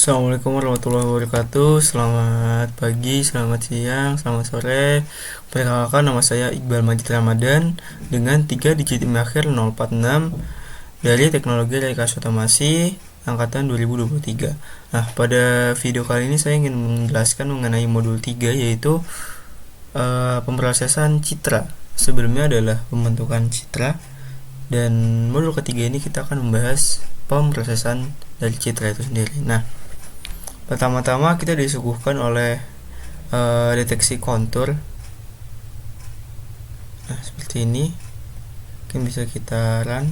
Assalamualaikum warahmatullahi wabarakatuh. Selamat pagi, selamat siang, selamat sore. Perkenalkan, nama saya Iqbal Majid Ramadan dengan 3 digit IMEI akhir 046 dari Teknologi Realitas Otomasi angkatan 2023. Nah, pada video kali ini saya ingin menjelaskan mengenai modul 3, yaitu pemrosesan citra. Sebelumnya adalah pembentukan citra, dan modul ketiga ini kita akan membahas pemrosesan dari citra itu sendiri. Nah, pertama-tama kita disuguhkan oleh deteksi kontur. Nah, seperti ini. Mungkin bisa kita run.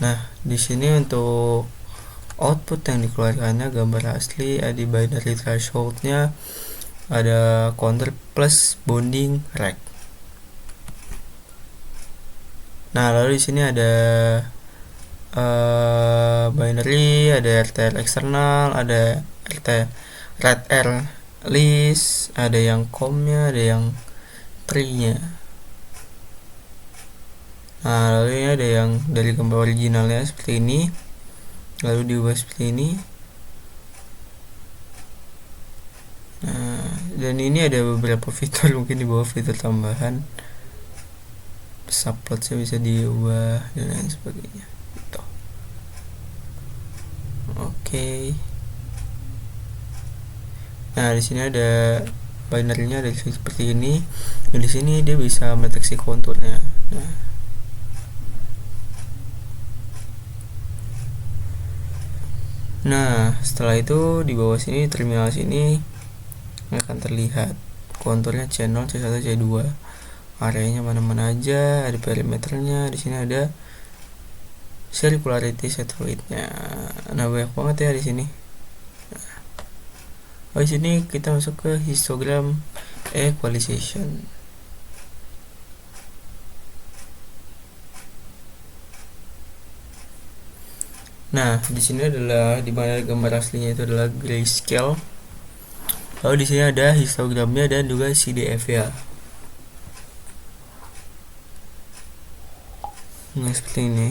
Nah, di sini untuk output yang dikeluarkannya gambar asli, ada binary thresholdnya, ada counter plus bounding rect. Nah, lalu di sini ada binary, ada RTL eksternal, ada red R list, ada yang com-nya, ada yang tree-nya. Nah, lalu ini ada yang dari gambar originalnya seperti ini, lalu diubah seperti ini. Nah, dan ini ada beberapa fitur, mungkin di bawah fitur tambahan, subplotnya bisa diubah dan lain sebagainya. Gitu. Oke. Nah, di sini ada binary-nya dari seperti ini. Dan di sini dia bisa mendeteksi konturnya. Nah, setelah itu di bawah sini, terminal sini akan terlihat konturnya C0, C1, C2. Areanya mana-mana aja, ada perimeternya. Di sini ada circularity centroid-nya. Nah, banyak banget ya di sini. Di sini kita masuk ke histogram equalization. Nah, di sini adalah di mana gambar aslinya itu adalah grayscale. Lalu di sini ada histogramnya dan juga CDF-nya. Nah, seperti ini.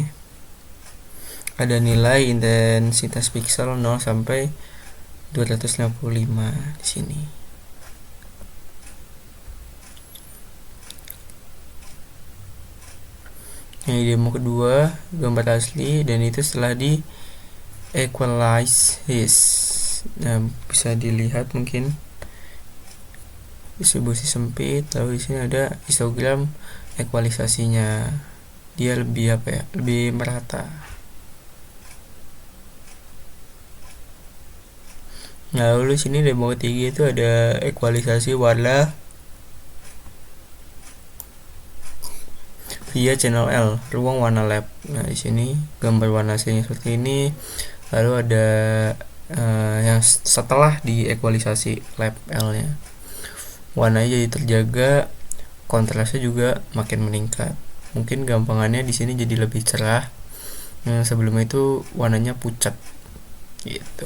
Ada nilai intensitas pixel 0 sampai 255 di sini. Ini demo kedua, gambar asli, dan itu setelah di equalize his. Nah, bisa dilihat mungkin distribusi sempit. Lalu di sini ada histogram ekualisasinya. Dia lebih lebih merata. Nah, lalu di sini demo ketiga itu ada ekualisasi warna via channel L, ruang warna lab. Nah, di sini gambar warna aslinya seperti ini. Lalu ada yang setelah di ekualisasi lab L-nya, warnanya jadi terjaga, kontrasnya juga makin meningkat. Mungkin gampangannya di sini jadi lebih cerah. Sebelumnya itu warnanya pucat gitu.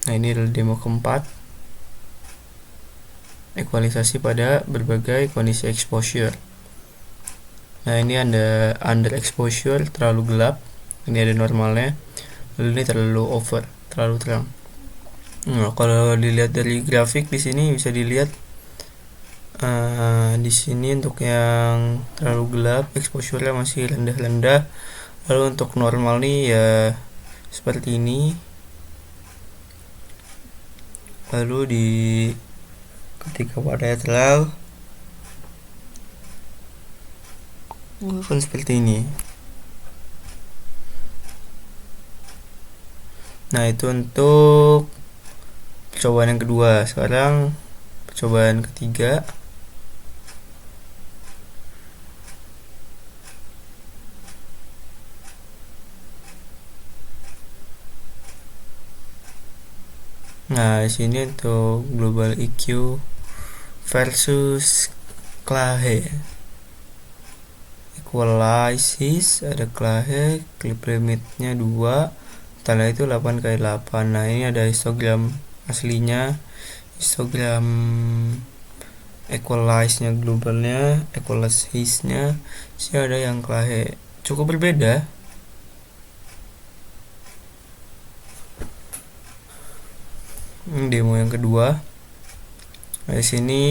Nah, ini adalah demo keempat, ekualisasi pada berbagai kondisi exposure. Nah, ini ada under exposure, terlalu gelap. Ini ada normalnya. Lalu ini terlalu over, terlalu terang. Nah, kalau dilihat dari grafik di sini bisa dilihat di sini untuk yang terlalu gelap exposure-nya masih rendah-rendah. Lalu untuk normal nih ya seperti ini. Lalu di ketika warnanya terang akan seperti ini. Nah, itu untuk percobaan yang kedua. Sekarang percobaan ketiga. Nah, di sini untuk global EQ versus Clahe. Equalizes, ada Clahe, clip limitnya 2, tanda itu 8x8. Nah, ini ada histogram aslinya, histogram equalize-nya globalnya, equalize-nya sih ada yang Clahe cukup berbeda. Demo yang kedua. Nah, di sini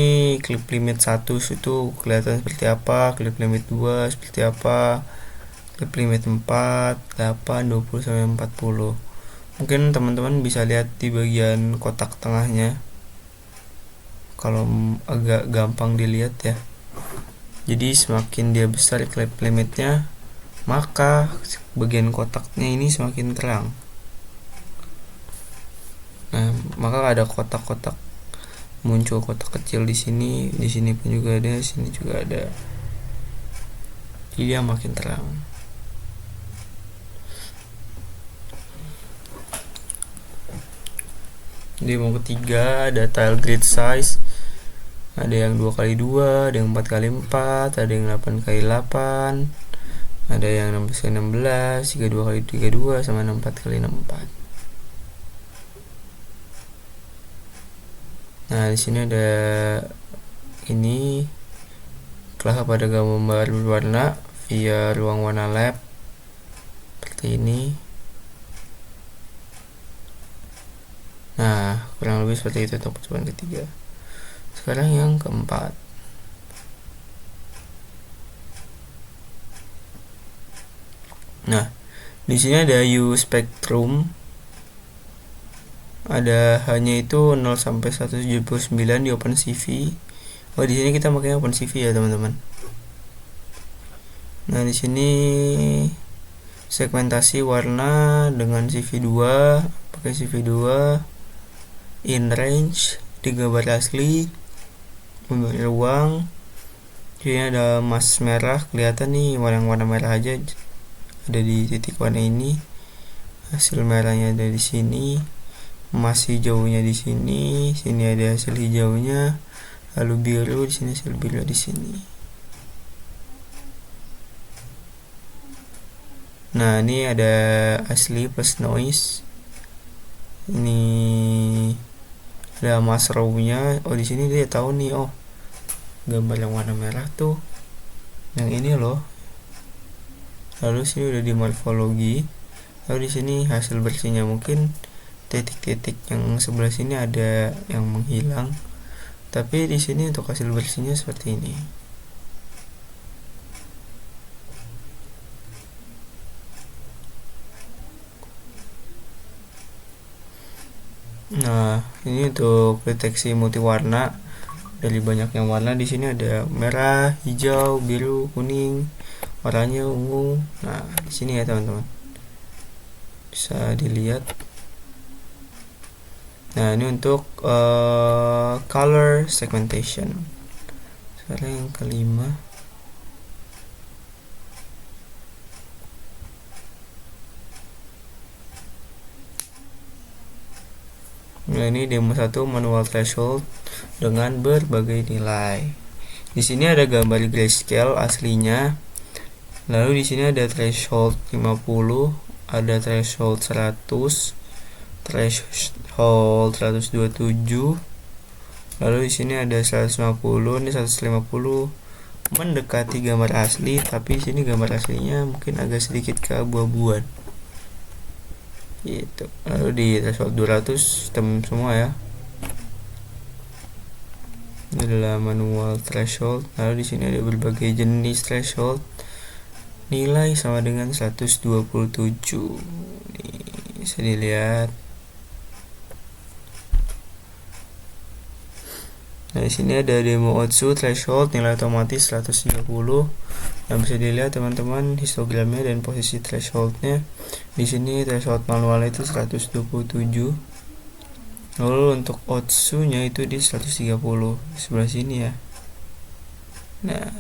clip limit 1 itu kelihatan seperti apa, clip limit 2 seperti apa, clip limit 4, 8, 20 sampai 40. Mungkin teman-teman bisa lihat di bagian kotak tengahnya. Kalau agak gampang dilihat ya. Jadi semakin dia besar clip limitnya, maka bagian kotaknya ini semakin terang. Nah, maka ada kotak-kotak, muncul kotak kecil di sini pun juga ada, di sini juga ada. Jadi dia makin terang. Demo ketiga ada tile grid size. Ada yang 2x2, ada yang 4x4, ada yang 8x8, ada yang 16x16, 32x32 sama 64x64. Nah, di sini ada ini telah pada gambar berwarna via ruang warna lab seperti ini. Nah, kurang lebih seperti itu untuk percobaan ketiga. Sekarang yang keempat. Nah, di sini ada U spectrum. Ada hanya itu 0 sampai 179 di OpenCV. Oh, di sini kita pakai OpenCV ya, teman-teman. Nah, di sini segmentasi warna dengan CV2, pakai CV2, in range, di gambar asli, gambar ruang. Jadi ada emas merah, kelihatan nih warna merah aja ada di titik warna ini. Hasil merahnya ada di sini. Emas hijaunya di sini, sini ada hasil hijaunya, lalu biru di sini, hasil biru di sini. Nah, ini ada asli plus noise. Ini ada emas raw-nya. Oh, di sini dia tahu nih, oh gambar yang warna merah tuh yang ini loh. Lalu sini udah di morfologi. Lalu di sini hasil bersihnya, mungkin titik-titik yang sebelah sini ada yang menghilang, tapi di sini untuk hasil bersihnya seperti ini. Nah, ini untuk deteksi multiwarna. Dari banyaknya warna di sini ada merah, hijau, biru, kuning, warnanya ungu. Nah, di sini ya teman-teman, bisa dilihat. Nah, ini untuk color segmentation. Sekarang yang kelima. Nah, ini demo 1 manual threshold dengan berbagai nilai. Di sini ada gambar grayscale aslinya. Lalu di sini ada threshold 50, ada threshold 100, threshold 127. Lalu di sini ada 150, ini 150, mendekati gambar asli, tapi di sini gambar aslinya mungkin agak sedikit keabu-abuan. Gitu. Lalu di threshold 200 teman semua ya. Ini adalah manual threshold. Lalu di sini ada berbagai jenis threshold. Nilai sama dengan 127. Nih, bisa dilihat. Nah, di sini ada demo Otsu threshold nilai otomatis 130. Yang bisa dilihat teman-teman histogramnya dan posisi thresholdnya. Di sini threshold manual itu 127. Lalu untuk Otsu-nya itu di 130 sebelah sini ya. Nah,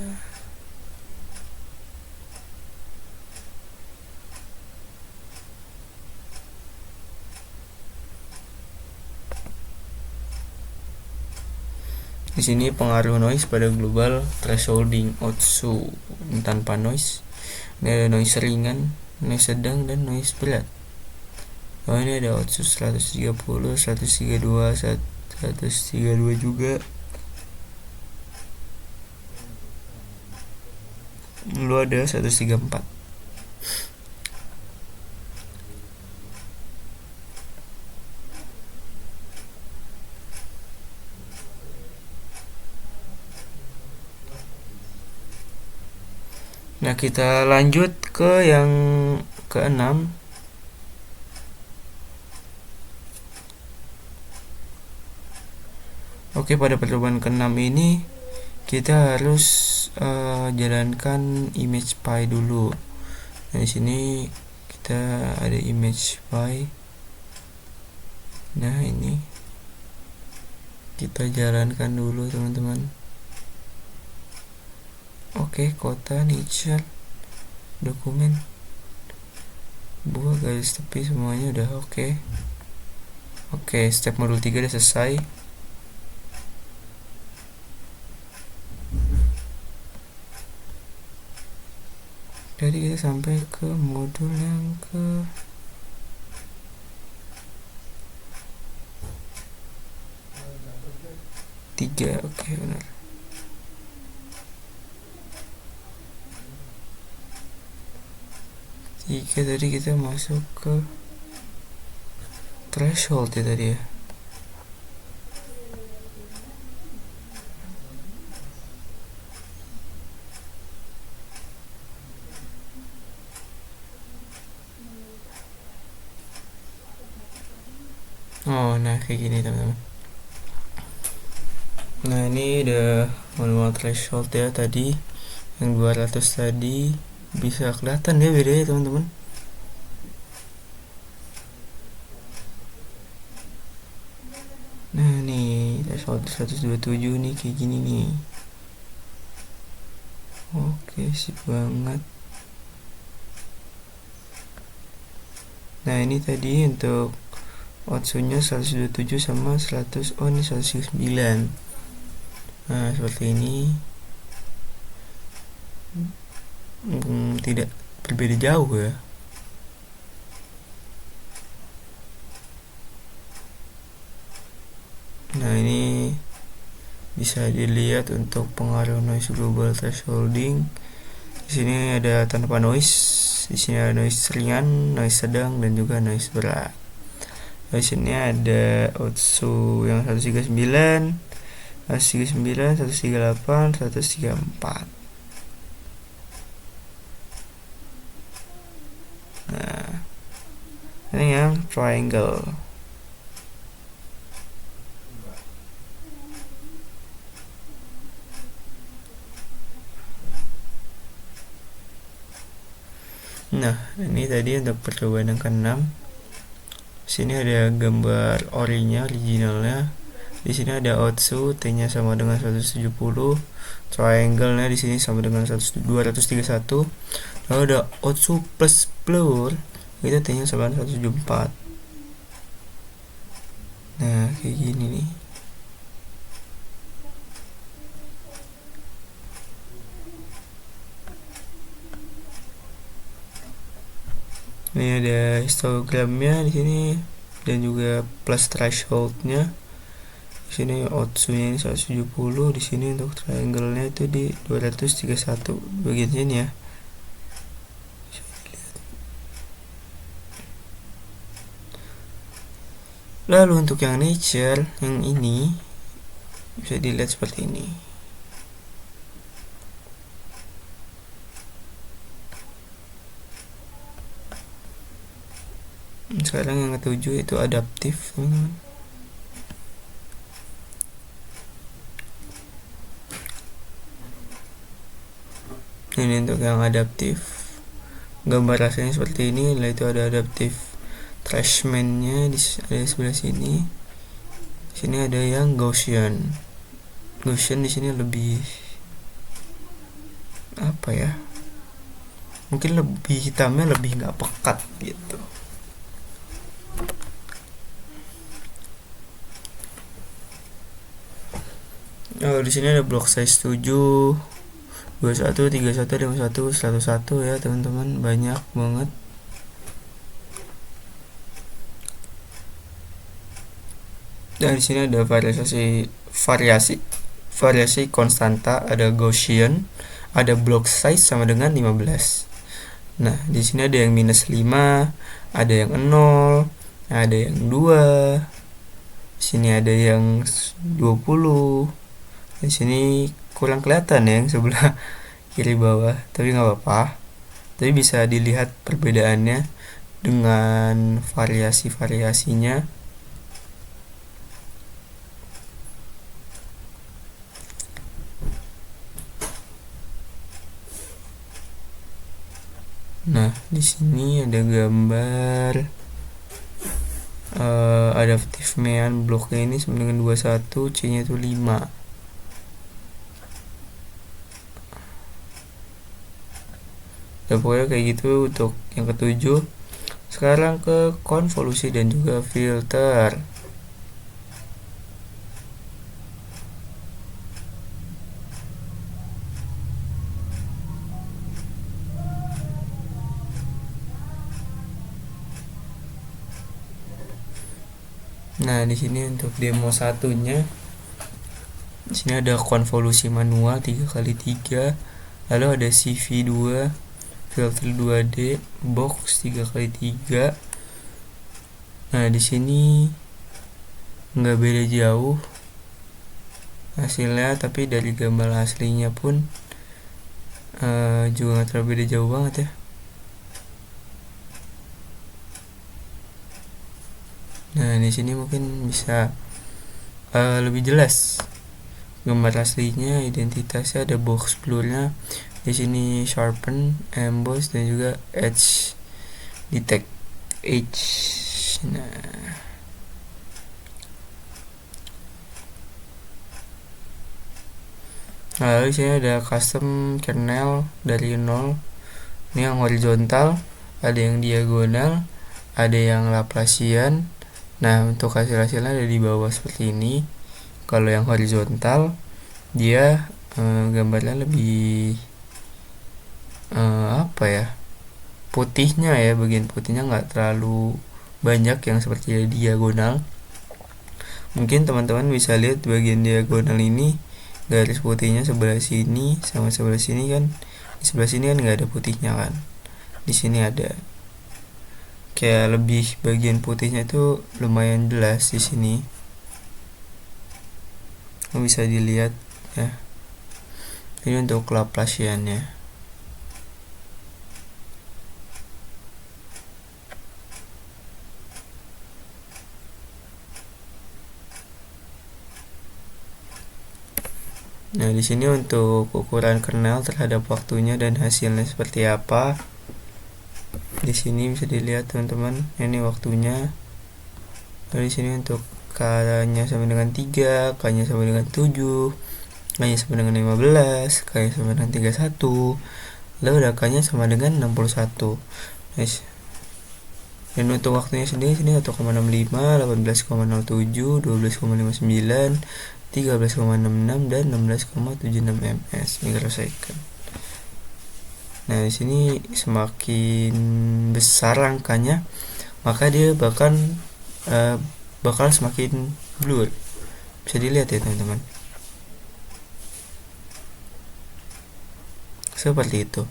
di sini pengaruh noise pada global thresholding Otsu. Tanpa noise, ini ada noise ringan, noise sedang, dan noise berat. Oh, ini ada Otsu 130, 132, 132 juga. Lalu ada 134. Nah, kita lanjut ke yang keenam. Oke, pada percobaan keenam ini kita harus jalankan image pie dulu. Nah, di sini kita ada image pie. Nah, ini kita jalankan dulu, teman-teman. Oke, kota, nature, dokumen, buah, garis tepi, semuanya udah oke. Oke, step modul 3 udah selesai. Jadi kita sampai ke modul yang ke 3. Oke, benar. Jika tadi kita masuk ke threshold ya tadi ya. Oh, nah kayak gini teman-teman. Nah, ini udah manual threshold ya tadi. Yang 200 tadi bisa kelihatan ya bedanya teman-teman. Nah, nih threshold 127 nih kayak gini nih. Oke, sip banget. Nah, ini tadi untuk outsunya 127 sama 100. Oh, ini 109. Nah, seperti ini. Tidak berbeda jauh ya. Nah, ini bisa dilihat untuk pengaruh noise global thresholding. Di sini ada tanpa noise, di sini ada noise ringan, noise sedang, dan juga noise berat. Di sini ada outsu yang 139, 139, 138, 134. Nah, ini yang triangle. Nah, ini tadi untuk percobaan yang ke-6. Sini ada gambar originalnya. Di sini ada outsu, T-nya sama dengan 170, triangle-nya di sini sama dengan 231. Lalu ada outsu plus blur, itu T-nya sama dengan 174. Nah, kayak gini nih. Ini ada histogramnya di sini dan juga plus thresholdnya. Di sini outsunya ini 170, di sini untuk triangle-nya itu di 231 bagian sini ya. Lalu untuk yang nature yang ini bisa dilihat seperti ini. Sekarang yang ketujuh itu adaptif, teman-teman. Ini untuk yang adaptif, gambar rasanya seperti ini. Lalu itu ada adaptif trashman-nya ada di sebelah sini. Di sini ada yang Gaussian. Gaussian di sini lebih apa ya? Mungkin lebih hitamnya lebih nggak pekat gitu. Oh, di sini ada block size 7, 21, 31, 51, 101 ya teman-teman, banyak banget. Dan di sini ada variasi konstanta, ada Gaussian, ada block size sama dengan 15. Nah, di sini ada yang minus 5, ada yang 0, ada yang 2, di sini ada yang 20. Di sini kurang kelihatan ya yang sebelah kiri bawah, tapi nggak apa-apa. Tapi bisa dilihat perbedaannya dengan variasi-variasinya. Nah, di sini ada gambar adaptive mean bloknya ini sama dengan 21, C-nya itu 5. Ya, pokoknya kayak gitu untuk yang ketujuh. Sekarang ke konvolusi dan juga filter. Nah, di sini untuk demo satunya, di sini ada konvolusi manual 3x3, lalu ada CV2, filter 2D, box 3x3. Nah, di sini nggak beda jauh hasilnya, tapi dari gambar aslinya pun juga nggak terlalu beda jauh banget ya. Nah, di sini mungkin bisa lebih jelas gambar aslinya, identitasnya, ada box blurnya. Di sini sharpen, emboss, dan juga edge detect edge. Nah, lalu di sini ada custom kernel dari 0. Ini yang horizontal, ada yang diagonal, ada yang Laplacian. Nah, untuk hasil-hasilnya ada di bawah seperti ini. Kalau yang horizontal, dia gambarnya lebih apa ya, putihnya ya, bagian putihnya nggak terlalu banyak yang seperti diagonal. Mungkin teman-teman bisa lihat bagian diagonal ini, garis putihnya sebelah sini sama sebelah sini kan. Di sebelah sini kan nggak ada putihnya kan. Di sini ada. Kayak lebih bagian putihnya itu lumayan jelas di sini. Bisa dilihat ya. Ini untuk Laplaciannya. Nah, di sini untuk ukuran kernel terhadap waktunya dan hasilnya seperti apa. Di sini bisa dilihat teman-teman, ini waktunya. Lalu di sini untuk K-nya sama dengan 3, K-nya sama dengan 7, K-nya sama dengan 15, K-nya sama dengan 31. Lalu ada K-nya sama dengan 61. Nice. Dan untuk waktunya sendiri sini 1,65, 18,07, 12,59, 13,66 dan 16,76 ms microsecond. Nah, di sini semakin besar angkanya, maka dia bakal semakin blur. Bisa dilihat ya teman-teman. Seperti itu.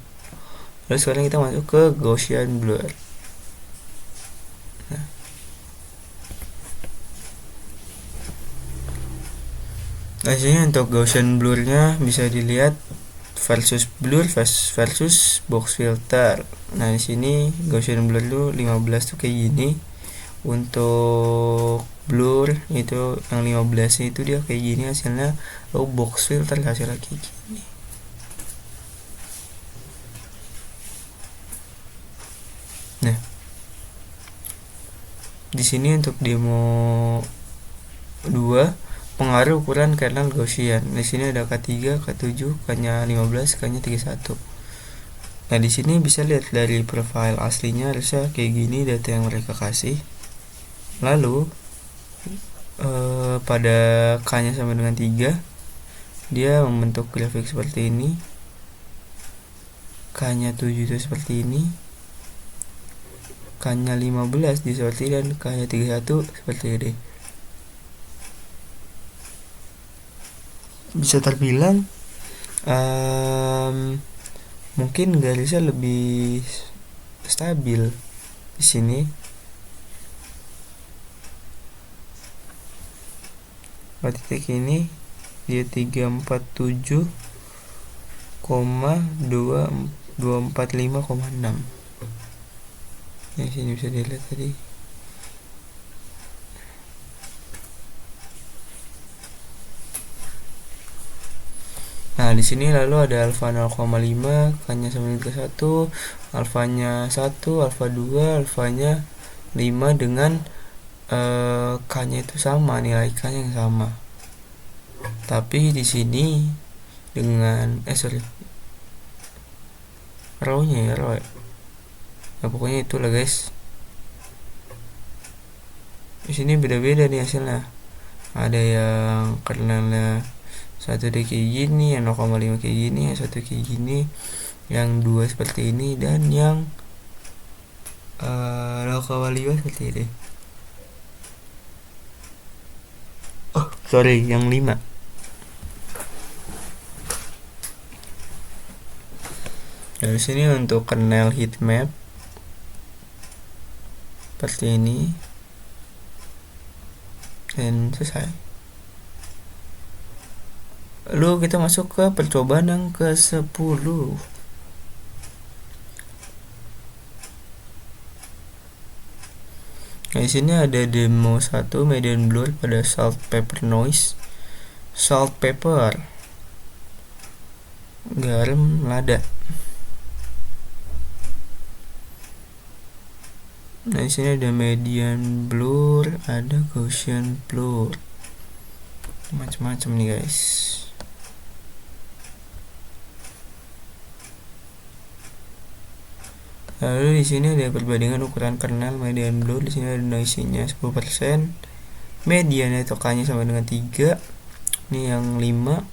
Lalu sekarang kita masuk ke Gaussian blur. Nah, sini untuk Gaussian blurnya bisa dilihat versus blur versus box filter. Nah, di sini Gaussian blur itu 15 tuh kayak gini. Untuk blur itu yang 15 itu dia kayak gini hasilnya. Lalu box filter hasilnya kayak gini. Nah, di sini untuk demo 2 pengaruh ukuran kernel Gaussian. Di sini ada K3, K7, K-nya 15, K-nya 31. Nah, di sini bisa lihat dari profile aslinya harusnya kayak gini data yang mereka kasih. Lalu pada K-nya sama dengan 3, dia membentuk grafik seperti ini. K-nya 7 itu seperti ini. K-nya 15 di seperti ini, dan K-nya 31 seperti ini. Bisa terbilang Mungkin garisnya lebih stabil di sini. Pada titik ini dia 347,245,6. Yang sini bisa dilihat tadi. Nah, di sini lalu ada alfa 0,5, K-nya sama dengan 1, alfanya 1, alfa 2, alfanya 5 dengan K-nya itu sama, nilai K-nya yang sama. Tapi di sini dengan row-nya ya, row ya. Nah, pokoknya itulah guys. Di sini beda-beda nih hasilnya. Ada yang kernelnya 1 kayak gini, yang 0,5 kayak gini, yang 1 kayak gini, yang 2 seperti ini, dan yang 0,5 seperti ini. Yang 5. Dari sini untuk kernel heatmap seperti ini, dan selesai. Lalu kita masuk ke percobaan yang ke-10. Nah, di sini ada demo 1 median blur pada salt pepper noise. Salt pepper, garam lada. Nah, di sini ada median blur, ada Gaussian blur, macam-macam nih guys. Lalu di sini ada perbandingan ukuran kernel median blur. Di sini ada noise-nya 10%, median atau K-nya sama dengan 3. Ini yang 5,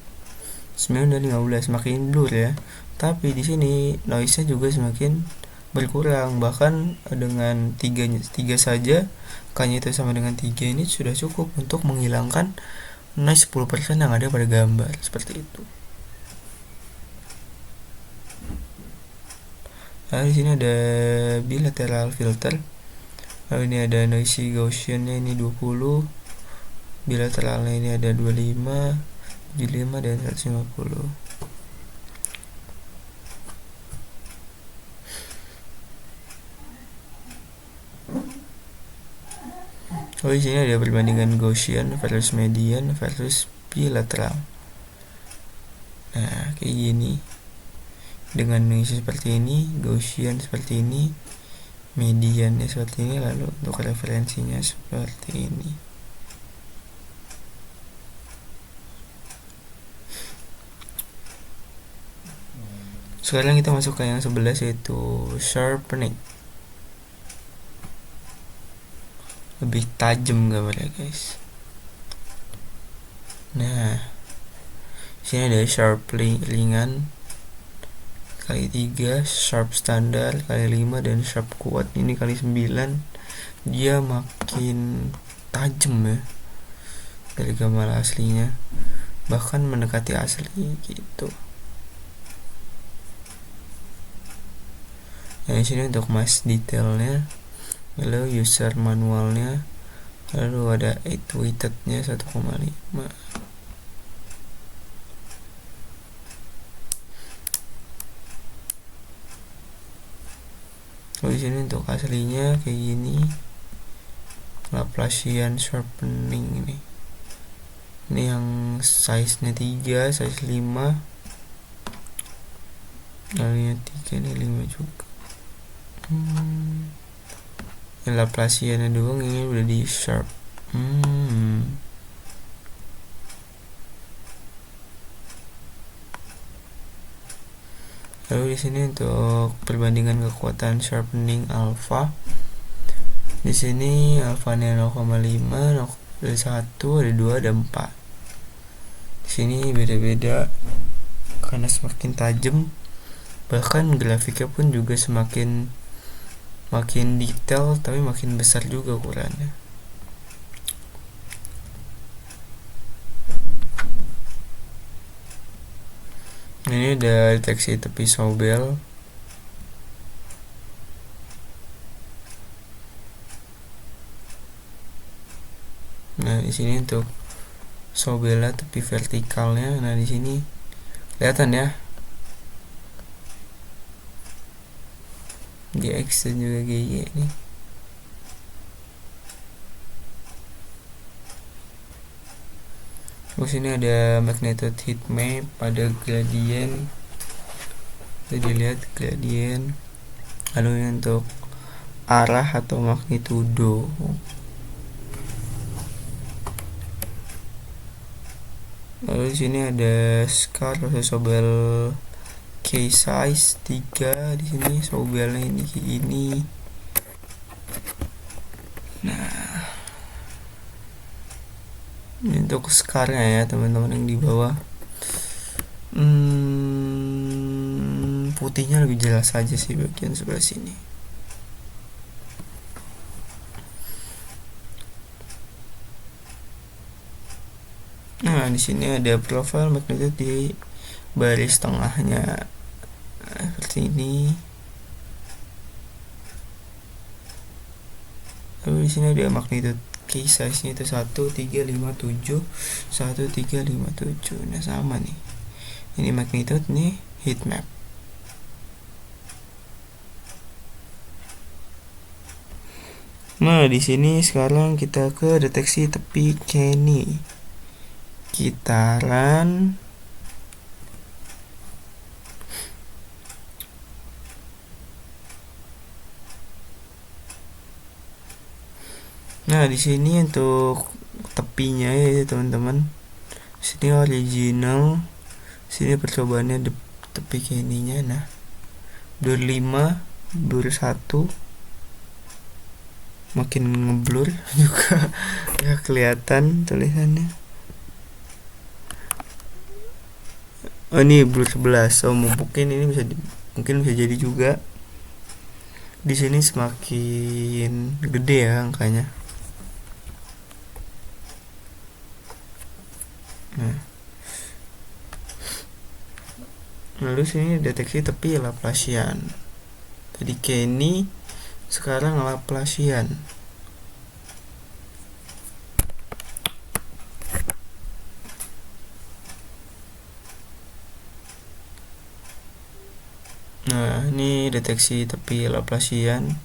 9 dan 15, semakin blur ya. Tapi di sini noise-nya juga semakin berkurang, bahkan dengan 3 saja, K-nya itu sama dengan 3, ini sudah cukup untuk menghilangkan noise 10% yang ada pada gambar, seperti itu. Lalu di sini ada bilateral filter. Lalu ini ada noisy Gaussian-nya ini 20, bilateralnya ini ada 25, 75 dan 150. Lalu di sini ada perbandingan Gaussian versus median versus bilateral. Nah, kayak gini. Dengan noise seperti ini, Gaussian seperti ini, mediannya seperti ini, lalu untuk referensinya seperti ini. Sekarang kita masuk ke yang 11, yaitu sharpening. Lebih tajam gambarnya guys. Nah, sini ada sharp ringan kali 3, sharp standar kali 5, dan sharp kuat ini kali 9. Dia makin tajam ya dari gambar aslinya, bahkan mendekati asli gitu. Nah, di sini untuk mask detailnya, lalu user manualnya, lalu ada 8 weighted-nya 1,5. Lalu di sini untuk aslinya kayak gini, Laplacian sharpening ini. Ini yang size-nya 3, size 5. Lalu yang 3 ini 5 juga. Yang Laplacian doang ini udah di sharp. Lalu di sini untuk perbandingan kekuatan sharpening alpha. Di sini alfanya 0,5, 1, ada 2, ada 4. Di sini beda-beda karena semakin tajam, bahkan grafiknya pun juga makin detail, tapi makin besar juga ukurannya. Ini ada deteksi tepi sobel. Nah, di sini untuk sobelnya tepi vertikalnya. Nah, di sini kelihatan ya. GX dan juga GY nih. Terus ini ada magnitude heat map, ada gradient. Bisa dilihat gradient. Lalu ini untuk arah atau magnitudo. Lalu di sini ada scar atau sobel K size 3. Di sini sobelnya ini kayak gini. Nah, ini untuk scarnya ya teman-teman yang di bawah. Putihnya lebih jelas aja sih bagian sebelah sini. Nah, di sini ada profile magnitude di baris tengahnya seperti ini. Lalu di sini ada magnitude key size-nya itu 1357, 1357. Nah, sama nih. Ini magnitude nih heat map. Nah, di sini sekarang kita ke deteksi tepi Kenny. Kitaran Nah, di sini untuk tepinya ya teman-teman. Sini original. Sini percobaannya tepi Kenny-nya. Nah, blur 5, blur 1. Makin ngeblur juga ya kelihatan tulisannya. Oh, ini blur 11. Oh, mungkin ini mungkin bisa jadi juga. Di sini semakin gede ya angkanya. Nah. Lalu sini deteksi tepi Laplacian. Tadi Kenny, sekarang Laplacian. Nah, ini deteksi tepi Laplacian.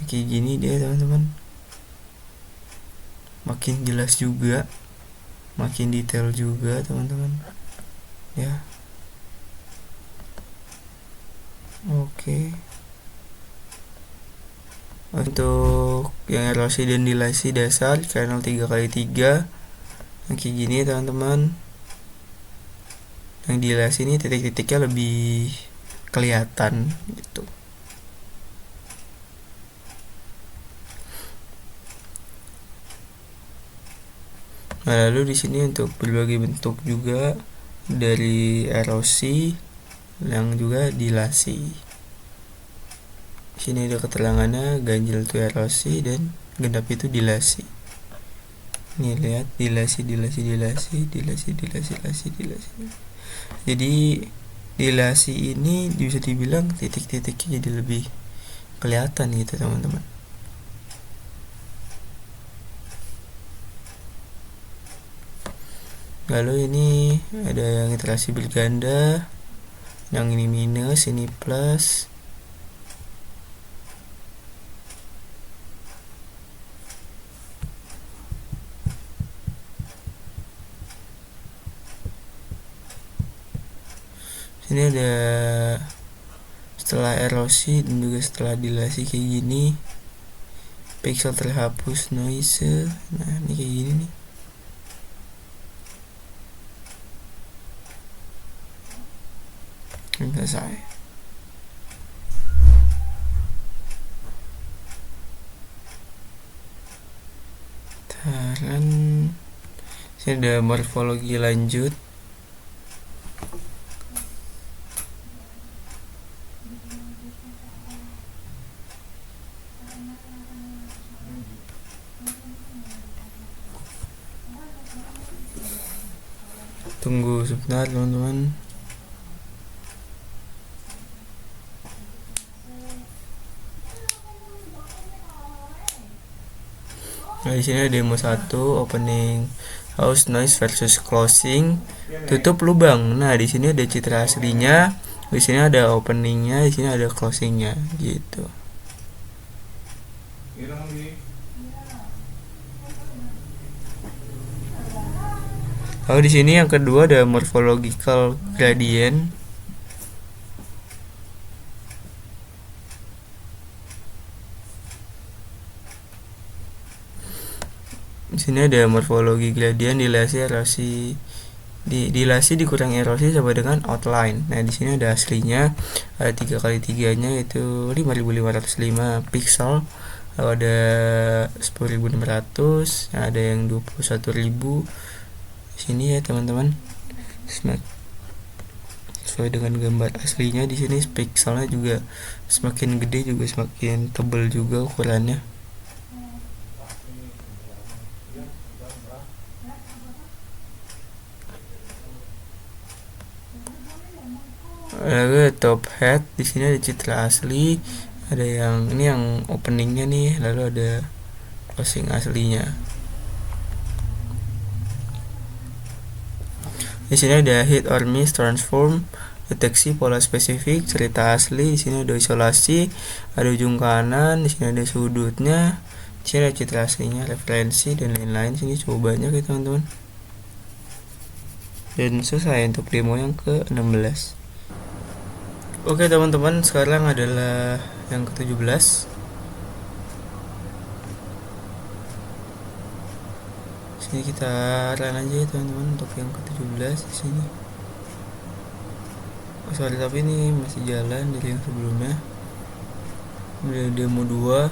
Kayak gini dia teman-teman. Makin jelas juga, makin detail juga teman-teman. Ya. Oke. Untuk yang erosi dan dilasi dasar channel 3x3 kayak gini teman-teman. Yang dilasi ini titik-titiknya lebih kelihatan gitu. Nah, lalu di sini untuk berbagai bentuk juga dari erosi yang juga dilasi. Di sini ada keterangannya ganjil itu erosi dan genap itu dilasi. Nih lihat dilasi. Jadi dilasi ini bisa dibilang titik-titiknya jadi lebih kelihatan gitu teman-teman. Lalu ini ada yang iterasi berganda, yang ini minus, ini plus. Ini ada setelah erosi dan juga setelah dilasi kayak gini, pixel terhapus noise. Nah, ini kayak gini nih. Selesai. Taran. Ini ada morfologi lanjut. Tunggu sebentar teman-teman. Nah, di sini ada demo 1, opening house noise versus closing, tutup lubang. Nah, di sini ada citra aslinya, di sini ada openingnya, di sini ada closingnya gitu. Lalu di sini yang kedua ada morphological gradient. Di sini ada morfologi gradient, dilasi erosi, dilasi dikurangi erosi sama dengan outline. Nah, di sini ada aslinya, ada 3 kali 3-nya itu 5505 pixel. Lalu ada 10.600, ada yang 21.000. Di sini ya teman-teman. Sesuai dengan gambar aslinya, di sini pixelnya juga semakin gede juga semakin tebal juga ukurannya. Lalu top head, di sini ada citra asli, ada yang ini yang openingnya nih, lalu ada closing aslinya. Di sini ada hit or miss transform, deteksi pola spesifik, cerita asli. Di sini ada isolasi, ada ujung kanan, di sini ada sudutnya, di sini ada citra aslinya, referensi dan lain-lain. Sini cukup banyak ya teman-teman. Dan selesai untuk demo yang ke-16. Oke teman-teman, sekarang adalah yang ke-17. Sini kita run aja ya teman-teman untuk yang ke-17 di sini. Oh, sorry, tapi ini masih jalan dari yang sebelumnya. Ini demo 2.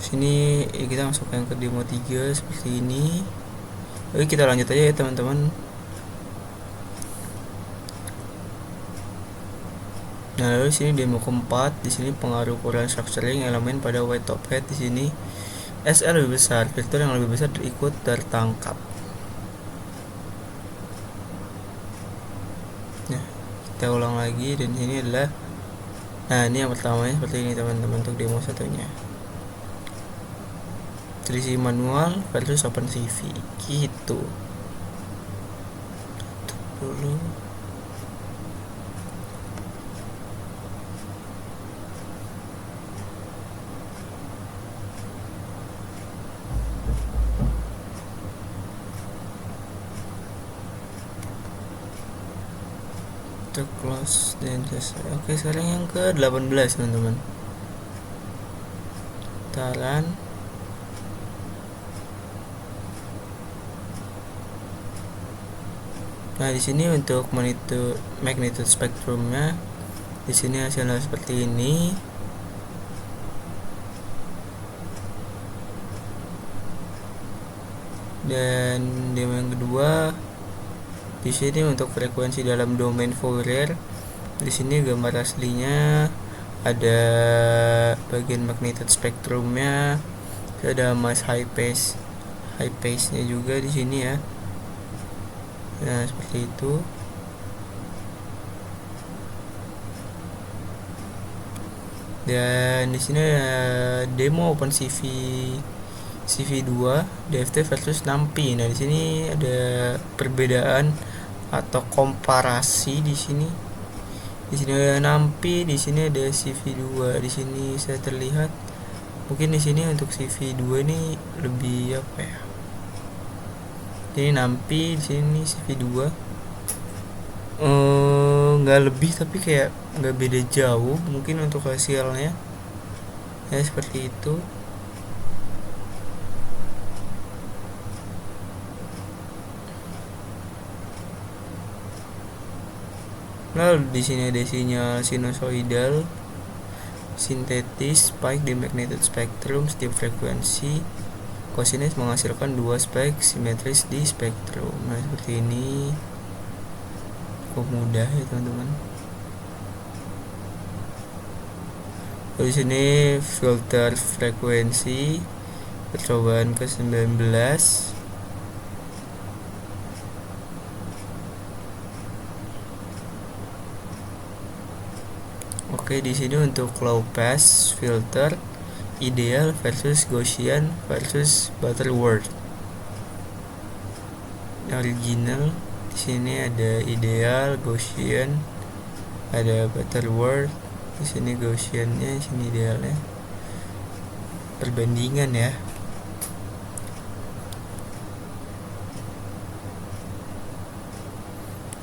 Sini kita masuk yang ke demo 3 seperti ini. Oke, kita lanjut aja ya teman-teman. Nah, lalu sini demo keempat, di sini pengaruh ukuran structuring elemen pada white top head. Di sini SL lebih besar, vektor yang lebih besar ikut tertangkap. Nah, kita ulang lagi, dan ini adalah, nah ini yang pertamanya seperti ini teman-teman untuk demo satunya. Selisih manual versus OpenCV gitu. Tutup dulu. Close dan selesai. Oke, sekarang yang ke-18 teman-teman. Taran. Nah, di sini untuk magnitude spektrumnya, di sini hasilnya seperti ini. Dan demo yang kedua, di sini untuk frekuensi dalam domain Fourier. Di sini gambar aslinya, ada bagian magnitude spektrumnya, ada mass high pace-nya juga di sini ya. Nah, seperti itu. Dan di sini ada demo OpenCV CV2 DFT versus NumPy. Nah, di sini ada perbedaan atau komparasi di sini. Di sini ada NumPy, di sini ada CV2. Di sini saya terlihat mungkin di sini untuk CV2 ini lebih apa ya? Ini NumPy, di sini CV2. Nggak lebih, tapi kayak nggak beda jauh mungkin untuk hasilnya ya, seperti itu. Lalu di sini ada sinyal sinusoidal sintetis spike di magnitude spektrum setiap frekuensi. Cosinus menghasilkan 2 spike simetris di spektrum. Nah, seperti ini. Cukup mudah ya teman-teman. Di sini filter frekuensi percobaan ke-19. Oke, di sini untuk low pass filter ideal versus Gaussian versus Butterworth. Original di sini ada ideal, Gaussian, ada Butterworth. Di sini Gaussiannya, di sini idealnya. Perbandingan ya.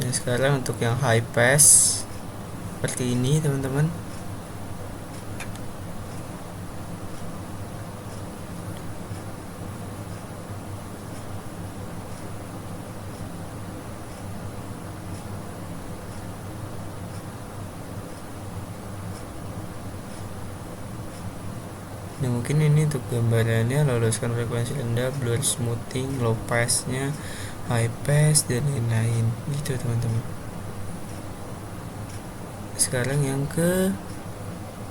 Nah, sekarang untuk yang high pass seperti ini teman-teman. Nah, mungkin ini untuk gambarannya, loloskan frekuensi rendah, blur, smoothing, low pass-nya, high pass, dan lain-lain gitu teman-teman. Sekarang yang ke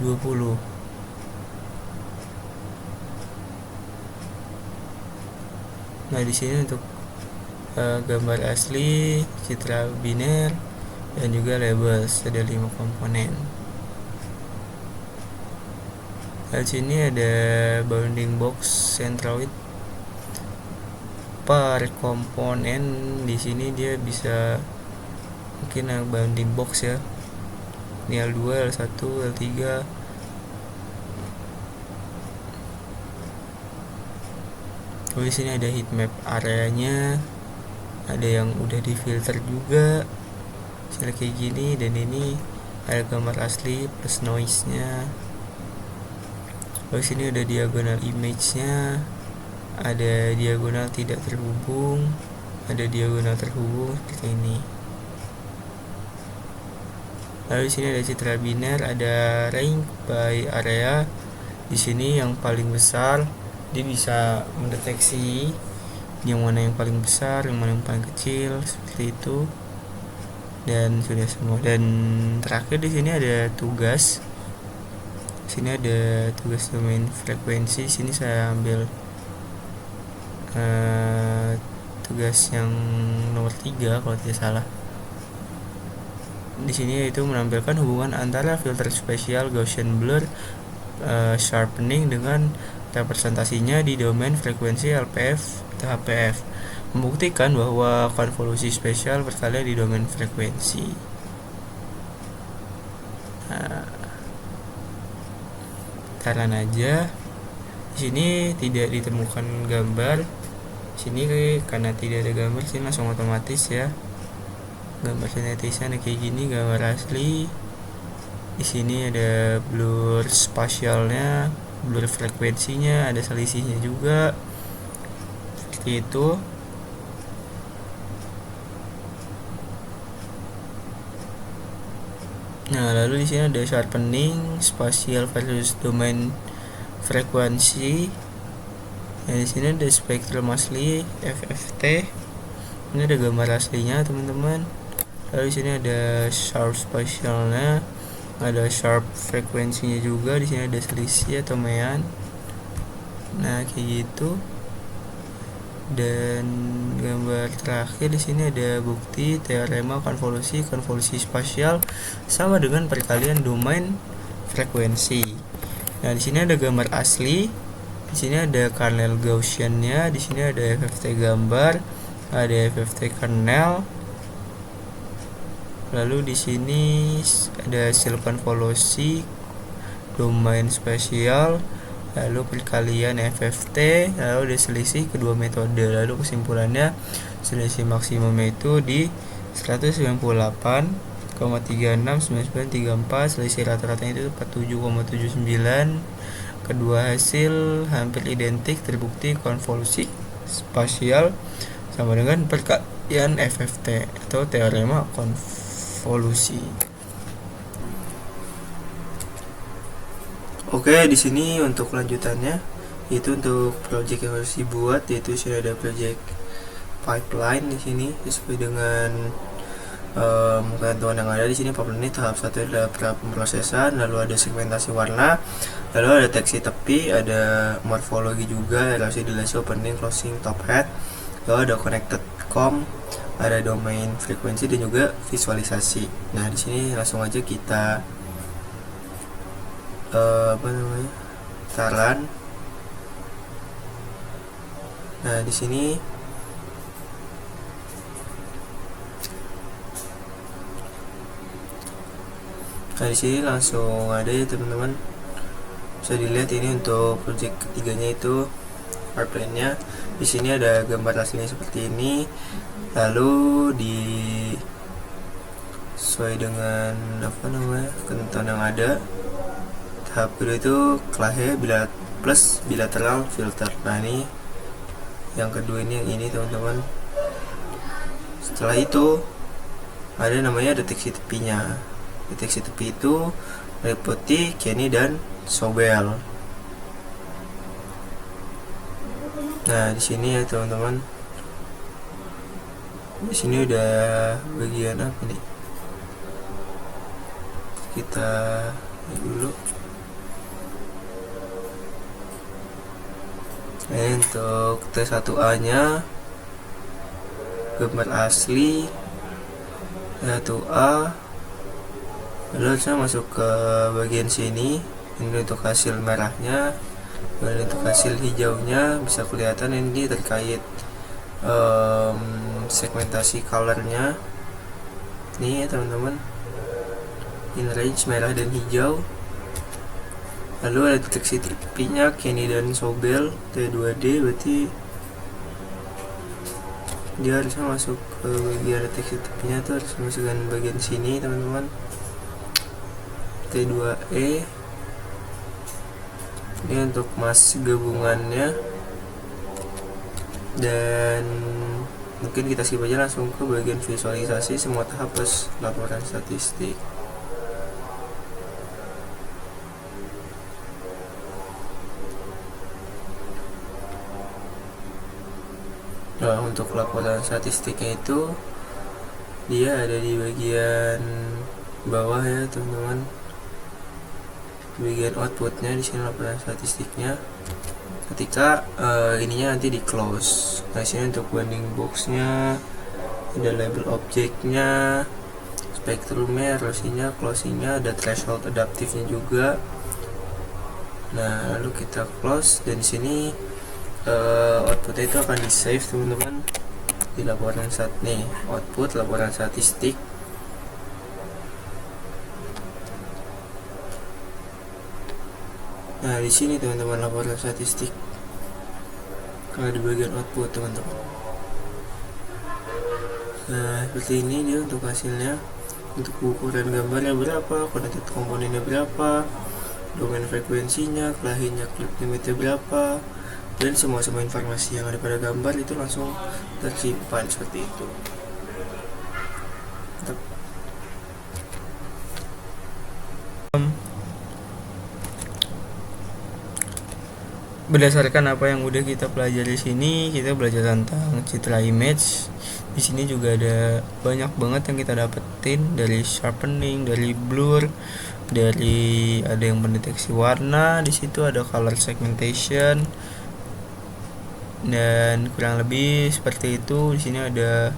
20. Nah, di sini untuk gambar asli, citra biner, dan juga labels, ada 5 komponen. Di sini ada bounding box centroid per komponen. Di sini dia bisa mungkin bounding box ya. Ini L2, L1, L3. Di sini ada heat map areanya, ada yang udah difilter juga, misalnya kayak gini. Dan ini ada gambar asli plus noise-nya. Di sini ada diagonal image-nya, ada diagonal tidak terhubung, ada diagonal terhubung seperti ini. Lalu di sini ada citra biner, ada range by area. Di sini yang paling besar, dia bisa mendeteksi yang mana yang paling besar, yang mana yang paling kecil, seperti itu. Dan sudah semua. Dan terakhir di sini ada tugas. Sini ada tugas domain frekuensi. Sini saya ambil tugas yang nomor 3 kalau tidak salah. Di sini yaitu menampilkan hubungan antara filter spesial Gaussian blur sharpening dengan representasinya di domain frekuensi LPF atau HPF, membuktikan bahwa konvolusi spesial berkali di domain frekuensi. Karena aja di sini tidak ditemukan gambar. Sini karena tidak ada gambar, sini langsung otomatis ya. Gambar sintetisnya kayak gini, gambar asli. Di sini ada blur spasialnya, blur frekuensinya, ada selisihnya juga. Seperti itu. Nah, lalu di sini ada sharpening spasial versus domain frekuensi. Nah, di sini ada spektrum asli FFT. Ini ada gambar aslinya, teman-teman. Lalu di sini ada sharp spasialnya, ada sharp frekuensinya juga. Di sini ada selisih atau mean. Nah, kayak gitu. Dan gambar terakhir di sini ada bukti teorema konvolusi spasial sama dengan perkalian domain frekuensi. Nah, di sini ada gambar asli, di sini ada kernel Gaussian-nya, di sini ada FFT gambar, ada FFT kernel. Lalu di sini ada hasil konvolusi domain spasial, lalu perkalian FFT, lalu ada selisih kedua metode. Lalu kesimpulannya selisih maksimum itu di 198,369934, selisih rata-ratanya itu 47,79. Kedua hasil hampir identik, terbukti konvolusi spasial sama dengan perkalian FFT atau teorema konvolusi. Oke, di sini untuk lanjutannya itu untuk project yang harus dibuat, yaitu sudah ada project pipeline di sini sesuai dengan ketentuan yang ada di sini. Pipeline ini tahap 1 adalah pemrosesan, lalu ada segmentasi warna, lalu ada deteksi tepi, ada morfologi juga, relasi dilasi opening, closing, top hat, lalu ada connected com, ada domain frekuensi, dan juga visualisasi. Nah, di sini langsung aja kita pendaftaran. Nah, di sini langsung ada ya teman-teman. Bisa dilihat ini untuk project ketiganya itu powerpoint-nya. Di sini ada gambar aslinya seperti ini. Lalu sesuai dengan ketentuan yang ada. Tahap kedua itu clahe plus bilateral filter. Nah, ini yang kedua, ini yang ini teman-teman. Setelah itu ada namanya deteksi tepinya. Deteksi tepi itu meliputi Kenny dan Sobel. Nah, di sini ya teman-teman. Di sini udah bagian apa nih? Kita lihat dulu. Nah, untuk T1A-nya gambar asli T1A. Lalu saya masuk ke bagian sini. Ini untuk hasil merahnya, dan untuk hasil hijaunya bisa kelihatan ini terkait segmentasi colornya. Ini ya teman-teman, in range merah dan hijau. Lalu ada deteksi tepinya Kenny dan Sobel T2D, berarti dia harusnya masuk ke bagian deteksi tepinya tuh harus masukkan bagian sini teman-teman. T2E ini untuk mas gabungannya, dan mungkin kita skip aja langsung ke bagian visualisasi semua tahap plus laporan statistik. Nah, untuk laporan statistiknya itu dia ada di bagian bawah ya teman-teman. Bagian outputnya di sini laporan statistiknya. Ketika ininya nanti di close. Nah, sini untuk bounding boxnya, ada label objeknya, spektrumnya, erosinya, closingnya, ada threshold adaptifnya juga. Nah, lalu kita close, dan di sini outputnya itu akan di save teman-teman di laporan output laporan statistik. Nah, di sini teman-teman laporan statistik. Kalau di bagian output teman-teman. Nah, seperti ini dia untuk hasilnya. Untuk ukuran gambarnya berapa, connected komponennya berapa, domain frekuensinya, kelahinya, clip limitnya berapa, dan semua informasi yang ada pada gambar itu langsung tersimpan seperti itu. Berdasarkan apa yang udah kita pelajari sini, kita belajar tentang citra image. Di sini juga ada banyak banget yang kita dapetin, dari sharpening, dari blur, dari ada yang mendeteksi warna, di situ ada color segmentation, dan kurang lebih seperti itu. Di sini ada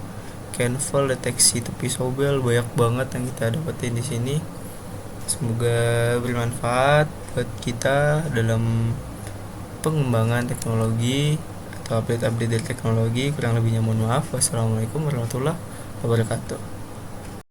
canval, deteksi tepi Sobel, banyak banget yang kita dapetin di sini. Semoga bermanfaat buat kita dalam pengembangan teknologi atau update dari teknologi. Kurang lebihnya mohon maaf. Wassalamualaikum warahmatullahi wabarakatuh.